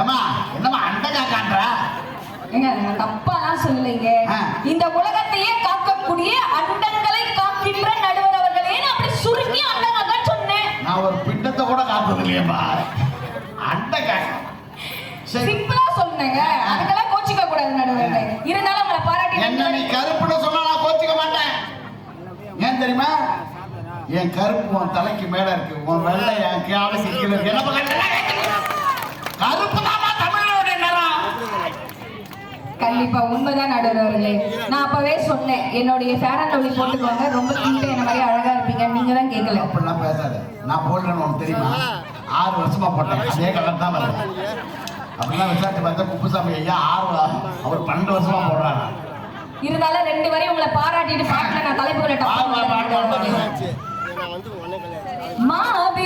ஏமா என்னமா அண்டகா காட்டுறா? ஏங்க நான் தப்பாலாம் சொல்லலைங்க. இந்த உலகத்தையே காக்கக்கூடிய அண்டங்களை காக்கின்ற நடுவர் அவர்களே நான் அப்படி சுருக்கி அண்டகாக சொன்னேன். நான் ஒரு பிண்டத்தை கூட காத்தது இல்லையேப்பா. அண்டகா சிம்பிளா சொன்னேங்க. அதுக்கெல்லாம் கோச்சிக்க கூடாது நடுவர்களே. இருந்தாலும் உங்களை பாராட்டி என்ன நீ கருப்புன்னு சொன்னா நான் கோச்சிக்க மாட்டேன். ஏன் தெரியுமா? என் கருப்பு உன் தலைக்கு மேல இருக்கு, உன் வெள்ளை என் காலுக்கு கீழே இருக்கு. என்ன கருப்பு தாமா தமிழோட நிறம். கண்டிப்பா உண்மைதான் நடுவர்களே. நான் அப்பவே சொன்னேன் என்னுடைய ஃபேர் அண்ட் லவ்லி போட்டுக்கோங்க, ரொம்ப கிட்ட என்ன மாதிரி அழகா இருப்பீங்க. நீங்க தான் கேட்கல. அப்படிலாம் பேசாத. நான் போடுறேன்னு உனக்கு தெரியுமா? 6 வருஷமா போட்டேன், அதே கலர் தான் வருது. அப்படிலாம் விசாரிச்சு பார்த்தா குப்புசாமி ஐயா 6 அவர் 12 வருஷமா போடுறாங்க. இருந்தாலும் 2 வரையும் உங்களை பாராட்டிட்டு பாட்டுல நான் தலைப்புகளை மாவி